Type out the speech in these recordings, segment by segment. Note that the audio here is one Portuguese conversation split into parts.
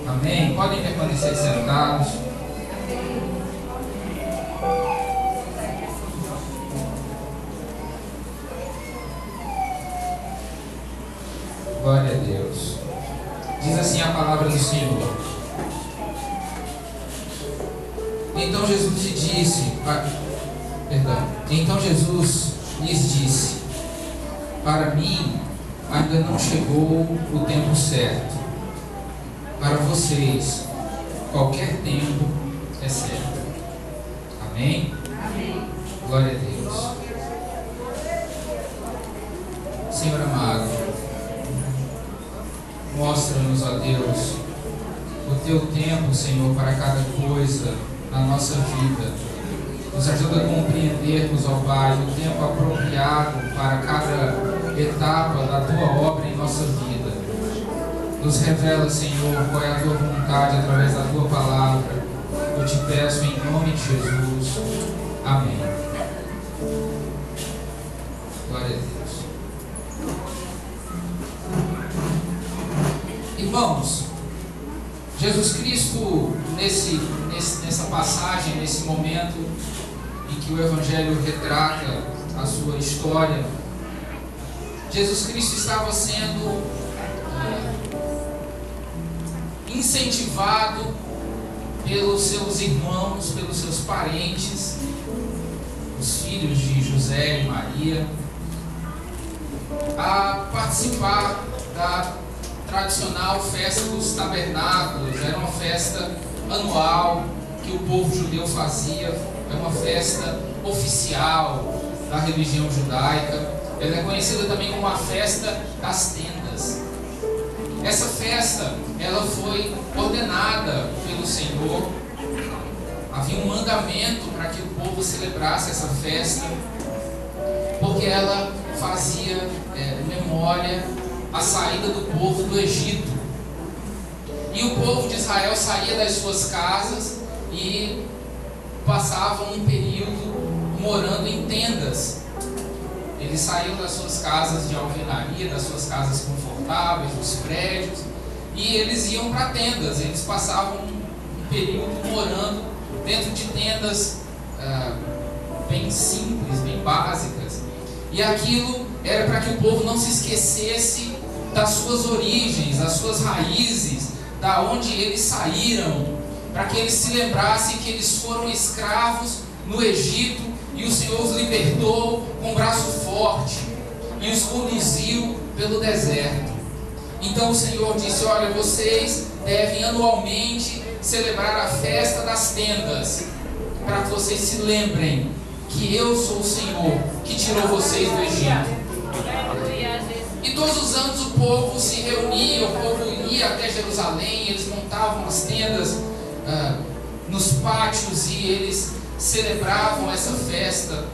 Amém? Podem permanecer sentados. Glória a Deus. Diz assim a palavra do Senhor. Então Jesus lhes disse: para mim ainda não chegou o tempo certo. Para vocês, qualquer tempo é certo. Amém? Amém. Glória a Deus. Senhor amado, mostra-nos, ó Deus, o teu tempo, Senhor, para cada coisa na nossa vida. Nos ajuda a compreendermos, ó Pai, o tempo apropriado para cada etapa da tua obra em nossa vida. Nos revela, Senhor, qual é a tua vontade através da tua palavra. Eu te peço em nome de Jesus. Amém. Glória a Deus. Irmãos, Jesus Cristo, nessa passagem, nesse momento em que o Evangelho retrata a sua história, Jesus Cristo estava sendo incentivado pelos seus irmãos, pelos seus parentes, os filhos de José e Maria, a participar da tradicional festa dos tabernáculos. Era uma festa anual que o povo judeu fazia, é uma festa oficial da religião judaica. Ela é conhecida também como a festa das tendas. Essa festa, ela foi ordenada pelo Senhor. Havia um mandamento para que o povo celebrasse essa festa, porque ela fazia memória a saída do povo do Egito. E o povo de Israel saía das suas casas e passavam um período morando em tendas. Eles saíam das suas casas de alvenaria, das suas casas confortáveis, dos prédios, e eles iam para tendas. Eles passavam um período morando dentro de tendas bem simples, bem básicas. E aquilo era para que o povo não se esquecesse das suas origens, das suas raízes, da onde eles saíram, para que eles se lembrassem que eles foram escravos no Egito e o Senhor os libertou com um braço forte e os conduziu pelo deserto. Então o Senhor disse: olha, vocês devem anualmente celebrar a festa das tendas, para que vocês se lembrem que eu sou o Senhor que tirou vocês do Egito. E todos os anos o povo se reunia, o povo ia até Jerusalém, eles montavam as tendas nos pátios e eles celebravam essa festa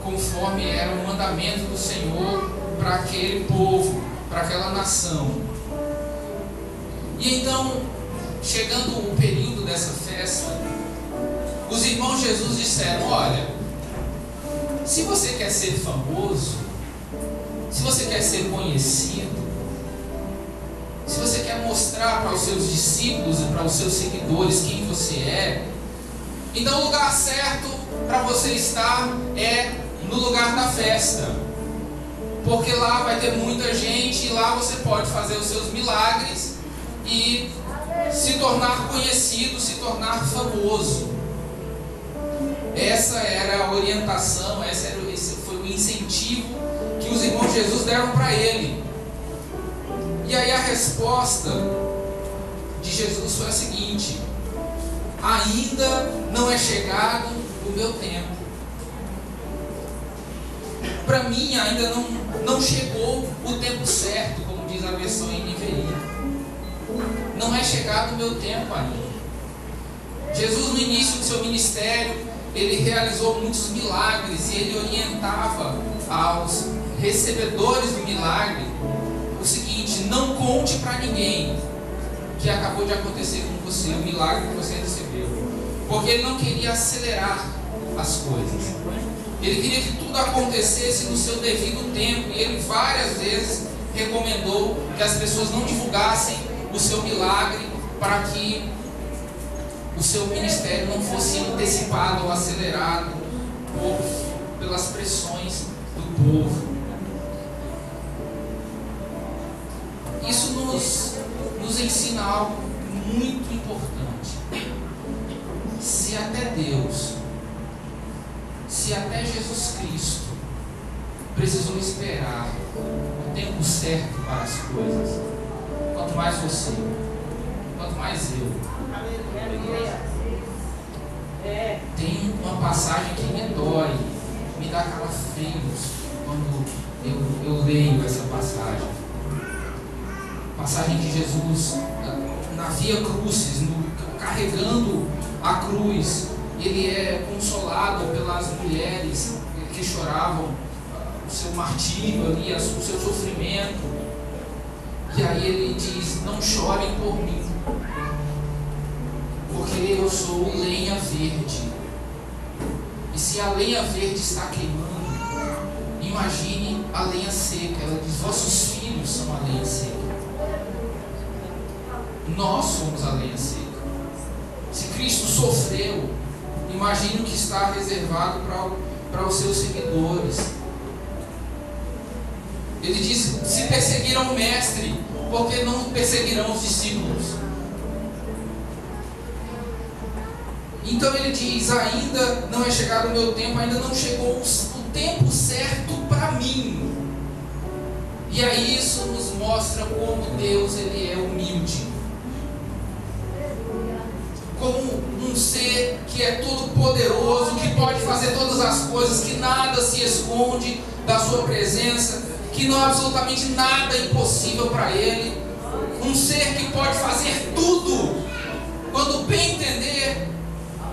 conforme era o mandamento do Senhor para aquele povo, para aquela nação. E então, chegando o período dessa festa, os irmãos de Jesus disseram: olha, se você quer ser famoso, se você quer ser conhecido, se você quer mostrar para os seus discípulos e para os seus seguidores quem você é, então o lugar certo para você estar é no lugar da festa, porque lá vai ter muita gente e lá você pode fazer os seus milagres e se tornar conhecido, se tornar famoso. Essa era a orientação, esse foi o incentivo que os irmãos de Jesus deram para ele. E aí a resposta de Jesus foi a seguinte: ainda não é chegado o meu tempo. Para mim ainda não chegou o tempo certo, como diz a versão NVI. Não é chegado o meu tempo ainda. Jesus, no início do seu ministério, ele realizou muitos milagres e ele orientava aos recebedores do milagre o seguinte: não conte para ninguém que acabou de acontecer com você, o milagre que você recebeu, porque ele não queria acelerar as coisas. Ele queria que tudo acontecesse no seu devido tempo, e ele várias vezes recomendou que as pessoas não divulgassem o seu milagre para que o seu ministério não fosse antecipado ou acelerado pelas pressões do povo. Isso nos ensina algo muito importante. Se até Deus, se até Jesus Cristo precisou esperar o tempo certo para as coisas, quanto mais você, quanto mais eu. Tem uma passagem que me dói, me dá calafrios quando eu leio essa passagem. Passagem de Jesus na Via Crucis, carregando a cruz. Ele é consolado pelas mulheres que choravam o seu martírio ali, o seu sofrimento. E aí ele diz: não chorem por mim, porque eu sou lenha verde. E se a lenha verde está queimando, imagine a lenha seca. Ela diz: vossos filhos são a lenha seca. Nós somos a lenha seca. Se Cristo sofreu, imagine o que está reservado para os seus seguidores. Ele diz: se perseguiram o mestre, por que não perseguirão os discípulos? Então ele diz: ainda não é chegado o meu tempo, ainda não chegou o tempo certo para mim. E aí isso nos mostra como Deus ele é humilde, como um ser que é todo poderoso, que pode fazer todas as coisas, que nada se esconde da sua presença, que não há absolutamente nada impossível para ele. Um ser que pode fazer tudo, quando bem entender,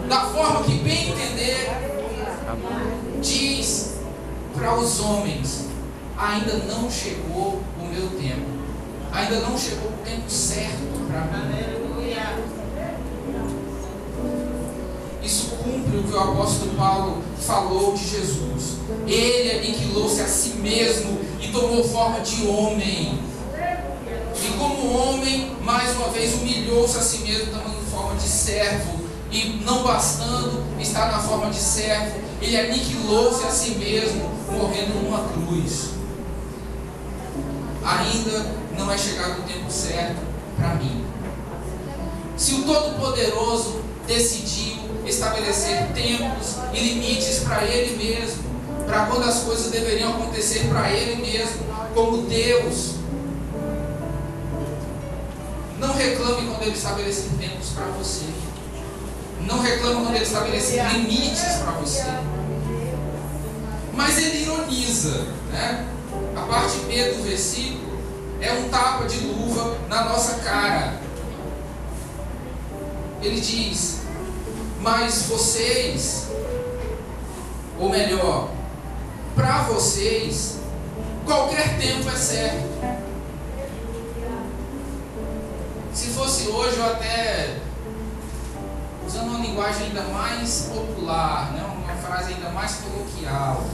da forma que bem entender. Diz para os homens: ainda não chegou o meu tempo, ainda não chegou o tempo certo para mim. Isso cumpre o que o apóstolo Paulo falou de Jesus. Ele aniquilou-se a si mesmo e tomou forma de homem. E como homem, mais uma vez humilhou-se a si mesmo, tomando forma de servo. E não bastando estar na forma de servo, ele aniquilou-se a si mesmo, morrendo numa cruz. Ainda não é chegado o tempo certo para mim. Se o Todo-Poderoso decidiu estabelecer tempos e limites para Ele mesmo, para quando as coisas deveriam acontecer para Ele mesmo, como Deus, não reclame quando Ele estabelecer tempos para você. Não reclame quando Ele estabelecer limites para você. Mas Ele ironiza, né? A parte B do versículo é um tapa de luva na nossa cara. Ele diz: mas vocês, ou melhor, para vocês, qualquer tempo é certo. Se fosse hoje, eu até, usando uma linguagem ainda mais popular, né? Uma frase ainda mais coloquial.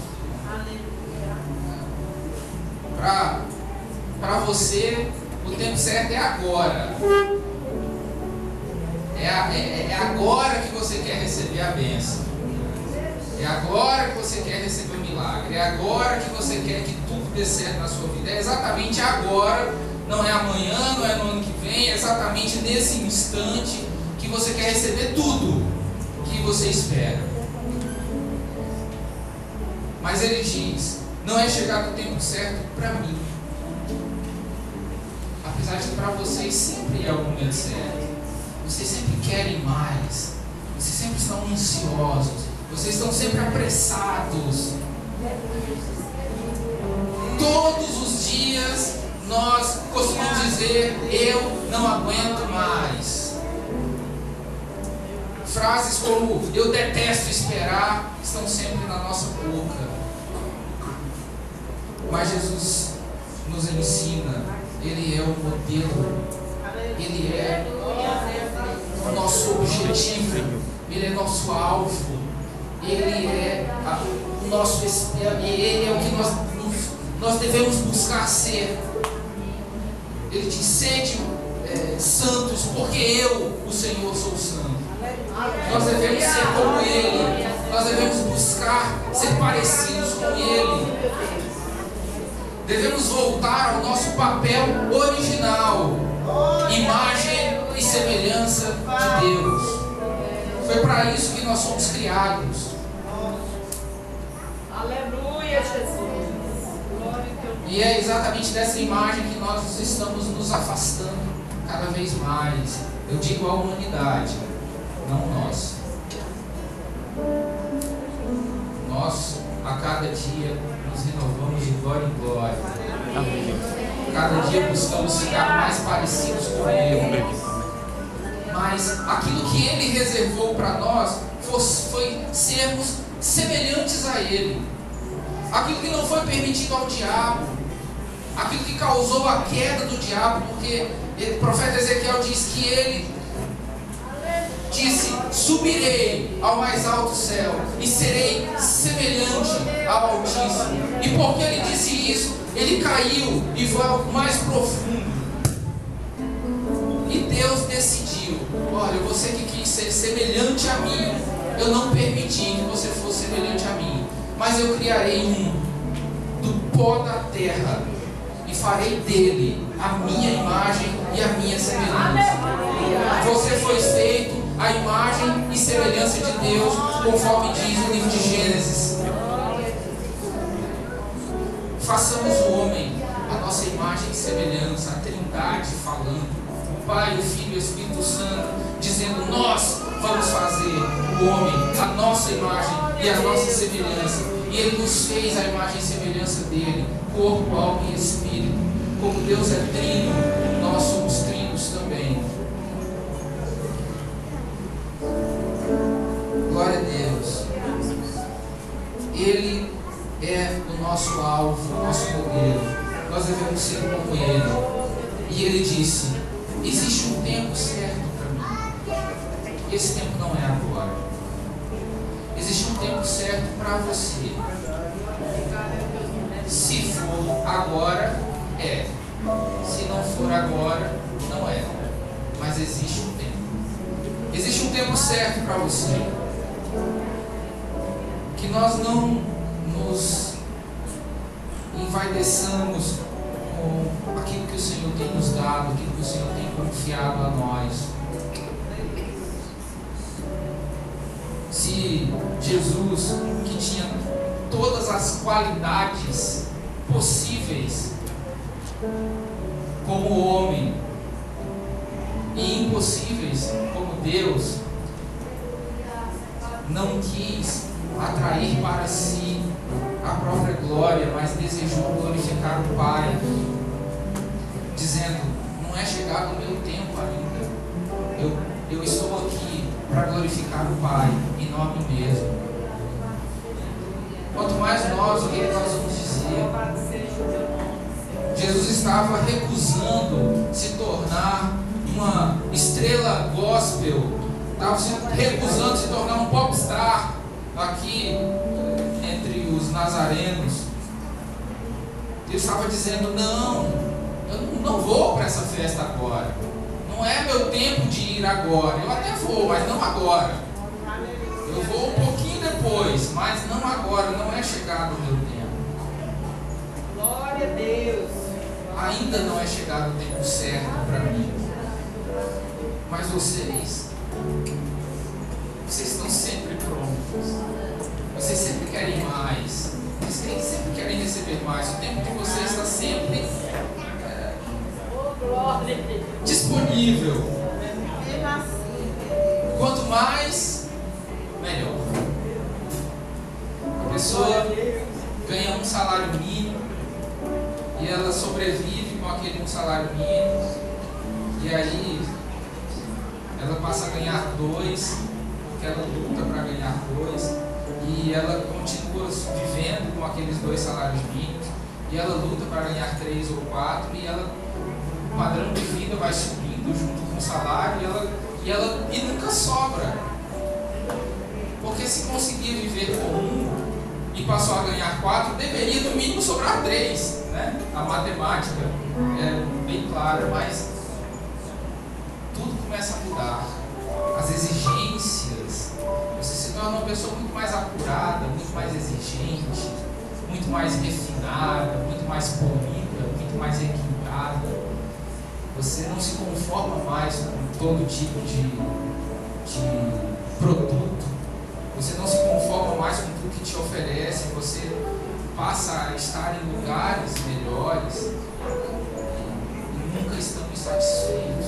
Para você, o tempo certo é agora. É agora que você quer receber a bênção. É agora que você quer receber o milagre. É agora que você quer que tudo dê certo na sua vida. É exatamente agora. Não é amanhã, não é no ano que vem. É exatamente nesse instante que você quer receber tudo que você espera. Mas ele diz: não é chegado o tempo certo para mim. Apesar de para vocês sempre é o momento certo. Vocês sempre querem mais. Vocês sempre estão ansiosos. Vocês estão sempre apressados. Todos os dias nós costumamos dizer: eu não aguento mais. Frases como eu detesto esperar estão sempre na nossa boca. Mas Jesus nos ensina, Ele é o modelo, Ele é o nosso objetivo, Ele é nosso alvo, Ele é o nosso, Ele é o que nós devemos buscar ser. Ele diz: sede, santos, porque eu, o Senhor, sou santo. Nós devemos ser como Ele. Nós devemos buscar ser parecidos com Ele. Devemos voltar ao nosso papel original, imagem e semelhança de Deus. Foi para isso que nós somos criados. Aleluia, Jesus. E é exatamente dessa imagem que nós estamos nos afastando cada vez mais. Eu digo a humanidade, não nós. Nós, a cada dia, nos renovamos de glória em glória. Cada dia buscamos ficar mais parecidos com Ele. Mas aquilo que Ele reservou para nós foi sermos semelhantes a Ele. Aquilo que não foi permitido ao diabo, aquilo que causou a queda do diabo, porque o profeta Ezequiel diz que ele disse: subirei ao mais alto céu e serei semelhante ao Altíssimo. E porque ele disse isso, ele caiu e foi ao mais profundo. E Deus decidiu: olha, você que quis ser semelhante a mim, eu não permiti que você fosse semelhante a mim, mas eu criarei do pó da terra e farei dele a minha imagem e a minha semelhança. Você foi feito a imagem e semelhança de Deus, conforme diz o livro de Gênesis. Façamos o homem a nossa imagem e semelhança, a Trindade falando, o Pai, o Filho e o Espírito Santo, dizendo: nós vamos fazer o homem a nossa imagem e a nossa semelhança. E Ele nos fez a imagem e semelhança dele, corpo, alma e espírito. Como Deus é trino, nós somos trinos também. Glória a Deus. Ele é o nosso alvo, o nosso modelo. Nós devemos ser como Ele. E Ele disse: existe um tempo certo para mim. E esse tempo não é agora. Existe um tempo certo para você. Se for agora, é. Se não for agora, não é. Mas existe um tempo. Existe um tempo certo para você. Que nós não nos envaideçamos com aquilo que o Senhor tem nos dado, aquilo que o Senhor tem confiado a nós. Se Jesus, que tinha todas as qualidades possíveis como homem e impossíveis como Deus, não quis atrair para si a própria glória, mas desejou glorificar o Pai, dizendo: não é chegado o meu tempo ainda, eu estou aqui para glorificar o Pai em nome mesmo. Quanto mais nós, o que nós vamos dizer? Jesus estava recusando se tornar uma estrela gospel, estava recusando se tornar um popstar aqui entre os nazarenos. Ele estava dizendo: não, eu não vou para essa festa agora, não é meu tempo de ir agora. Eu até vou, mas não agora. Eu vou um pouquinho depois, mas não agora, não é chegado o meu tempo. Glória a Deus. Ainda não é chegado o tempo certo para mim. Mas vocês estão sempre prontos. Vocês sempre querem mais. Vocês sempre querem receber mais. O tempo de vocês está sempre disponível. Quanto mais, melhor. A pessoa ganha um salário mínimo e ela sobrevive com aquele um salário mínimo, e aí ela passa a ganhar 2, porque ela luta para ganhar 2, e ela continua vivendo com aqueles 2 salários mínimos, e ela luta para ganhar 3 ou 4, e o padrão de vida vai subindo junto com o salário, e nunca sobra. Porque se conseguir viver com 1 e passou a ganhar 4, deveria no mínimo sobrar 3, né? A matemática é bem clara, mas lidar, as exigências. Você se torna uma pessoa muito mais apurada, muito mais exigente, muito mais refinada, muito mais polida, muito mais requintada. Você não se conforma mais com todo tipo de produto. Você não se conforma mais com tudo que te oferece. Você passa a estar em lugares melhores e nunca estamos satisfeitos.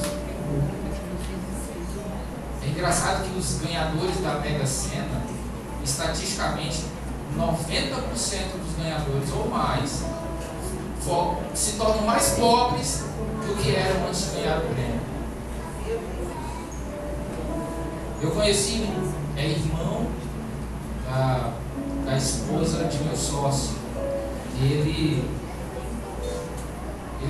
É engraçado que os ganhadores da Mega Sena, estatisticamente, 90% dos ganhadores ou mais se tornam mais pobres do que eram antes de ganhar o prêmio. Eu conheci irmão da esposa de meu sócio. Ele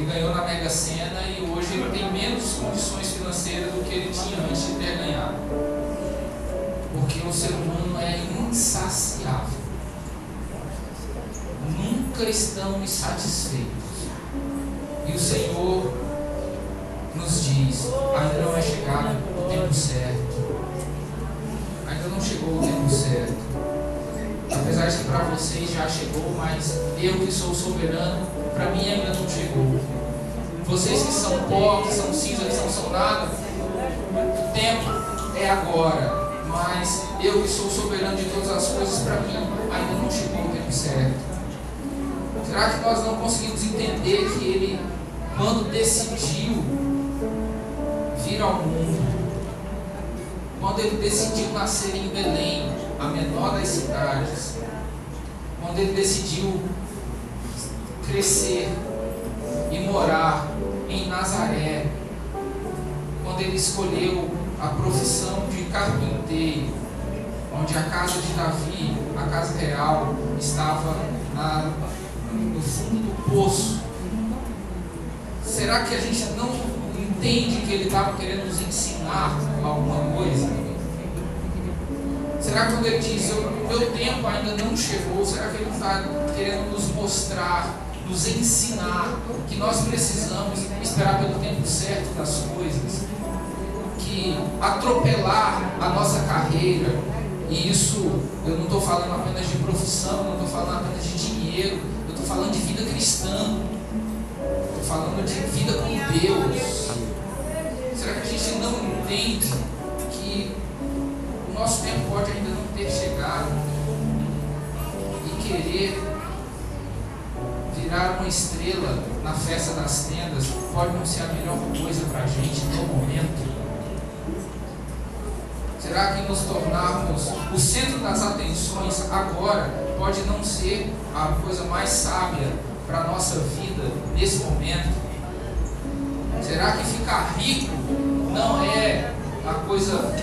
ganhou na Mega Sena e hoje ele tem menos condições financeiras do que ele tinha antes de ter ganhado. Porque o ser humano é insaciável. Nunca estamos satisfeitos. E o Senhor nos diz: ainda não é chegado o tempo certo. Ainda não chegou o tempo certo. Apesar de que para vocês já chegou, mas eu que sou soberano, para mim ainda não chegou. Vocês que são pó, que são cinza, que não são nada, o tempo é agora. Mas eu que sou soberano de todas as coisas, para mim ainda não chegou o tempo certo. Será que nós não conseguimos entender que Ele, quando decidiu vir ao mundo, quando Ele decidiu nascer em Belém, a menor das cidades, quando Ele decidiu crescer e morar em Nazaré, quando Ele escolheu a profissão de carpinteiro, onde a casa de Davi, a casa real, estava no fundo do poço. Será que a gente não entende que Ele estava querendo nos ensinar alguma coisa? Será que quando Ele diz, o meu tempo ainda não chegou, será que Ele está querendo nos mostrar, nos ensinar que nós precisamos esperar pelo tempo certo das coisas? Que atropelar a nossa carreira, e isso eu não estou falando apenas de profissão, não estou falando apenas de dinheiro, eu estou falando de vida cristã, estou falando de vida com Deus. Será que a gente não entende que o nosso tempo pode ainda não ter chegado e querer virar uma estrela na festa das tendas pode não ser a melhor coisa para a gente no momento? Será que nos tornarmos o centro das atenções agora pode não ser a coisa mais sábia para a nossa vida nesse momento? Será que ficar rico não é a coisa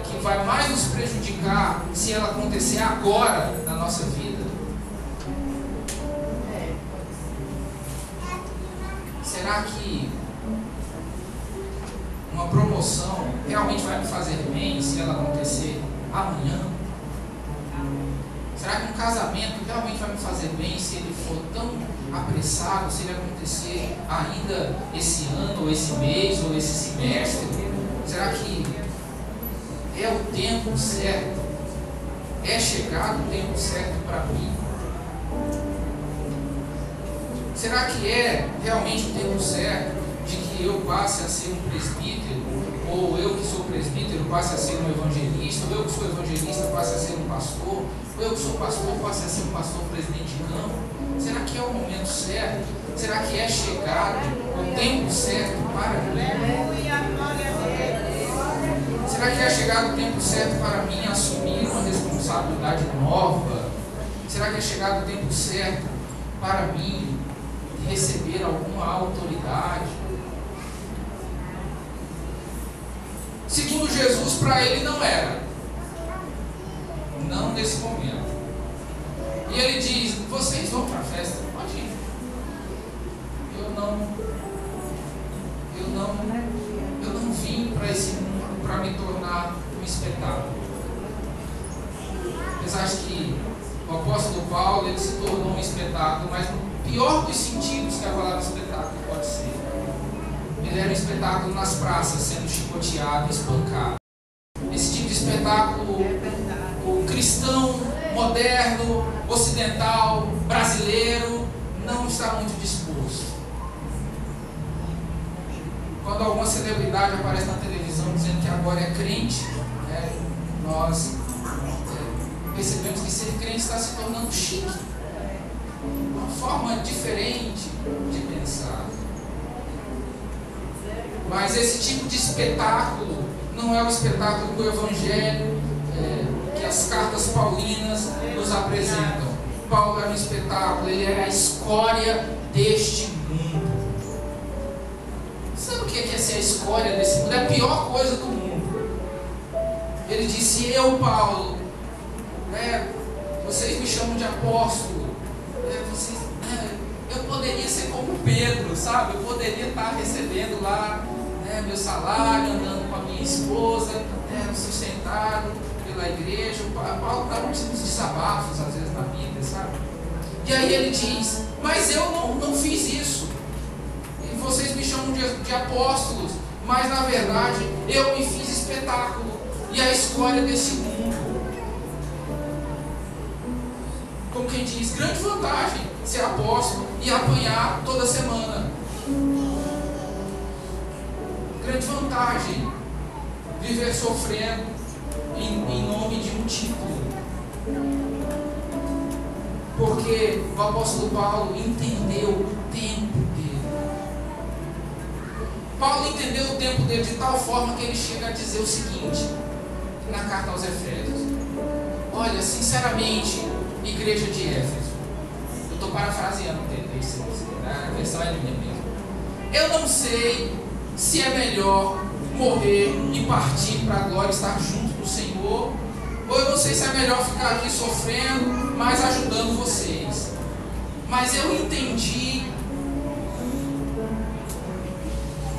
que vai mais nos prejudicar se ela acontecer agora na nossa vida? Será que uma promoção realmente vai me fazer bem se ela acontecer amanhã? Será que um casamento realmente vai me fazer bem se ele for tão apressado, se ele acontecer ainda esse ano, ou esse mês, ou esse semestre? Será que é o tempo certo? É chegado o tempo certo para mim? Será que é realmente o tempo certo de que eu passe a ser um presbítero, ou eu que sou presbítero passe a ser um evangelista, ou eu que sou evangelista passe a ser um pastor, ou eu que sou pastor passe a ser um pastor presidente de campo? Será que é o momento certo? Será que é chegado o tempo certo para mim? Será que é chegado o tempo certo para mim assumir uma responsabilidade nova? Será que é chegado o tempo certo para mim receber alguma autoridade? Segundo Jesus, para ele não era. Não nesse momento. E ele diz: vocês vão para a festa? Pode ir. Eu não vim para esse mundo para me tornar um espetáculo. Apesar de que o apóstolo Paulo ele se tornou um espetáculo, mas no pior dos sentidos que a palavra espetáculo pode ser. Ele era um espetáculo nas praças, sendo chicoteado, espancado. Esse tipo de espetáculo, o cristão moderno, ocidental, brasileiro, não está muito disposto. Quando alguma celebridade aparece na televisão dizendo que agora é crente, nós percebemos que ser crente está se tornando chique, uma forma diferente de pensar. Mas esse tipo de espetáculo não é o espetáculo do Evangelho que as cartas paulinas nos apresentam. Paulo era um espetáculo, ele era a escória deste mundo. Sabe o que é ser a escória desse mundo? É a pior coisa do mundo. Ele disse: eu, Paulo, vocês me chamam de apóstolo, eu poderia ser como Pedro, sabe? Eu poderia estar recebendo lá meu salário, andando com a minha esposa, sustentado pela igreja. O Paulo estava uns desabafos às vezes na Bíblia, sabe? E aí ele diz: mas eu não fiz isso. E vocês me chamam de apóstolos, mas na verdade eu me fiz espetáculo e a escória desse mundo. Como quem diz, grande vantagem ser apóstolo e apanhar toda semana. Grande vantagem viver sofrendo em nome de um título. Porque o apóstolo Paulo entendeu o tempo dele. Paulo entendeu o tempo dele de tal forma que ele chega a dizer o seguinte na carta aos Efésios: olha, sinceramente, igreja de Éfeso, eu estou parafraseando dele, a versão é minha mesmo. Eu não sei se é melhor morrer e partir para a glória, estar junto do Senhor, ou eu não sei se é melhor ficar aqui sofrendo, mas ajudando vocês. Mas eu entendi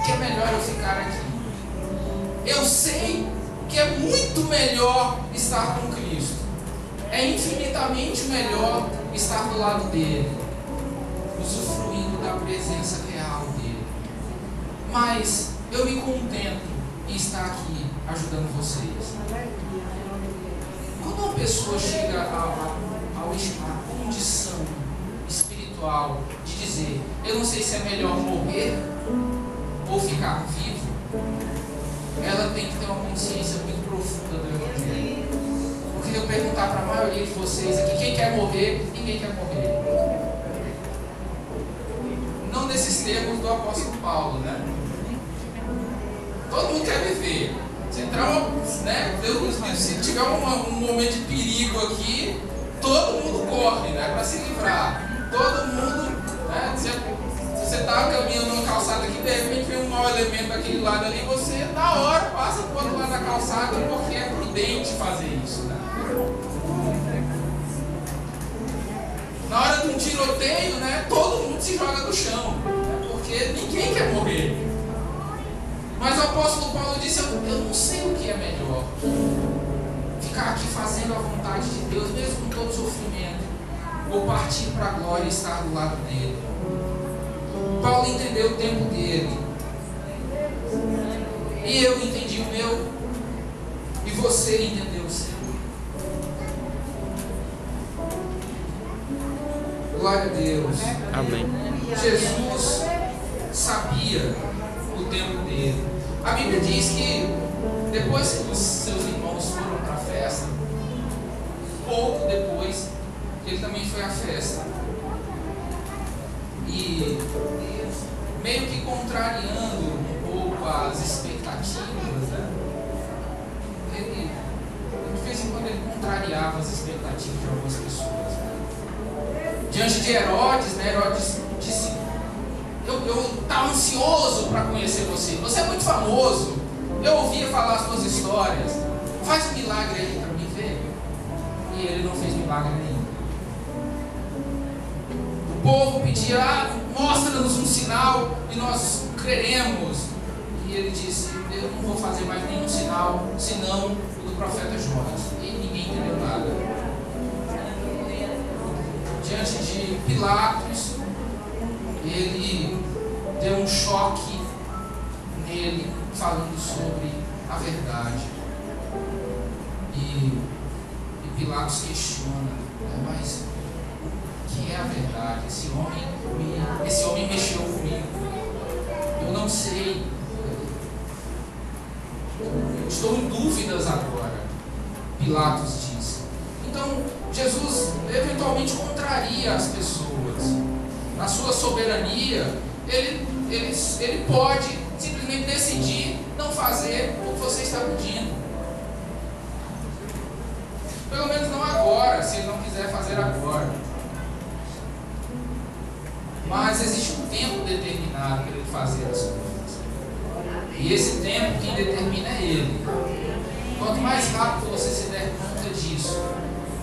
que é melhor eu ficar aqui. Eu sei que é muito melhor estar com Cristo. É infinitamente melhor estar do lado dele, usufruindo da presença real dele. Mas eu me contento em estar aqui ajudando vocês. Quando uma pessoa chega à condição espiritual de dizer: eu não sei se é melhor morrer ou ficar vivo, ela tem que ter uma consciência muito profunda do Evangelho. Porque eu perguntar para a maioria de vocês aqui: quem quer morrer? Ninguém quer morrer. Não nesses termos do apóstolo Paulo, né? Todo mundo quer viver. Se entrar se tiver um momento de perigo aqui, todo mundo corre, né, para se livrar. Todo mundo, né, se você está caminhando numa calçada aqui, de repente vem um mau elemento daquele lado ali, você na hora passa para o outro lado da calçada, porque é prudente fazer isso, né? Na hora de um tiroteio, né, todo mundo se joga no chão, né, porque ninguém quer morrer. Mas o apóstolo Paulo disse: eu não sei o que é melhor. Ficar aqui fazendo a vontade de Deus, mesmo com todo sofrimento, ou partir para a glória e estar do lado dele. Paulo entendeu o tempo dele. E eu entendi o meu. E você entendeu o seu. Glória a Deus. Amém. Jesus sabia o tempo dele. A Bíblia diz que depois que os seus irmãos foram para a festa, pouco depois, ele também foi à festa. E meio que contrariando um pouco as expectativas, né? Ele, de vez em quando, ele contrariava as expectativas de algumas pessoas, né? Diante de Herodes, né? Herodes disse: eu estava ansioso para conhecer você. Você é muito famoso. Eu ouvia falar as suas histórias. Faz um milagre aí para mim ver. E ele não fez milagre nenhum. O povo pedia: mostra-nos um sinal e nós creremos. E ele disse: eu não vou fazer mais nenhum sinal, senão o do profeta Jonas. E ninguém entendeu nada. Diante de Pilatos, ele deu um choque ele falando sobre a verdade. E Pilatos questiona, mas o que é a verdade? Esse homem mexeu comigo. Eu não sei. Eu estou em dúvidas agora, Pilatos disse. Então, Jesus eventualmente contraria as pessoas. Na sua soberania, ele pode simplesmente decidir não fazer o que você está pedindo. Pelo menos não agora, se ele não quiser fazer agora. Mas existe um tempo determinado para ele fazer as coisas. E esse tempo quem determina é ele. Quanto mais rápido você se der conta disso,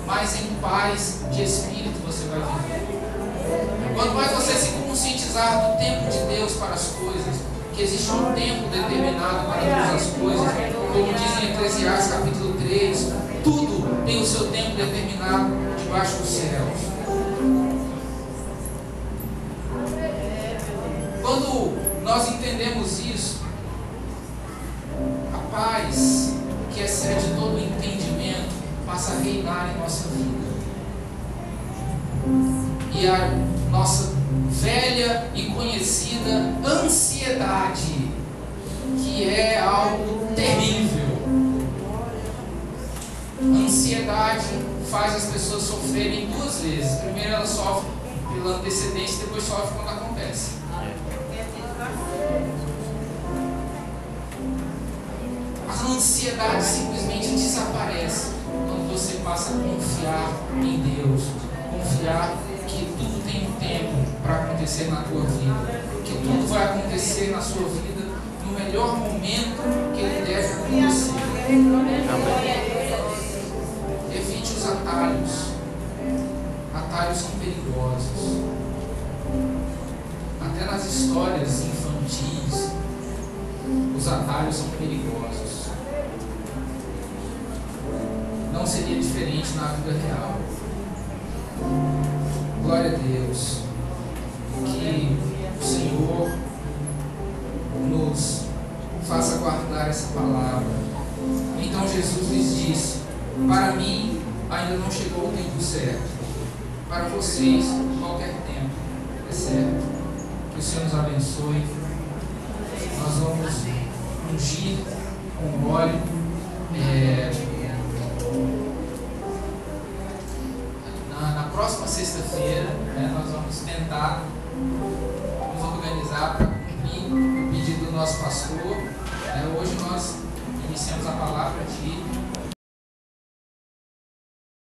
mais em paz de espírito você vai viver. Quanto mais você se conscientizar do tempo de Deus para as coisas, que existe um tempo determinado para todas as coisas, como diz em Eclesiastes capítulo 3, tudo tem o seu tempo determinado debaixo dos céus. Quando nós entendemos isso, a paz que excede todo o entendimento passa a reinar em nossa vida. E a nossa velha e conhecida ansiedade, que é algo terrível. A ansiedade faz as pessoas sofrerem duas vezes. Primeiro ela sofre pela antecedência, depois sofre quando acontece. A ansiedade simplesmente desaparece quando você passa a confiar em Deus, confiar que tudo tem um tempo para acontecer na tua vida, que tudo vai acontecer na sua vida no melhor momento que ele deve acontecer. Evite os atalhos. Atalhos são perigosos. Até nas histórias infantis, os atalhos são perigosos. Não seria diferente na vida real. Glória a Deus. Que o Senhor nos faça guardar essa palavra. Então Jesus lhes disse: para mim ainda não chegou o tempo certo. Para vocês, qualquer tempo é certo. Que o Senhor nos abençoe. Nós vamos ungir com óleo. Na próxima sexta-feira, nós vamos tentar nos organizar para cumprir o pedido do nosso pastor. Hoje nós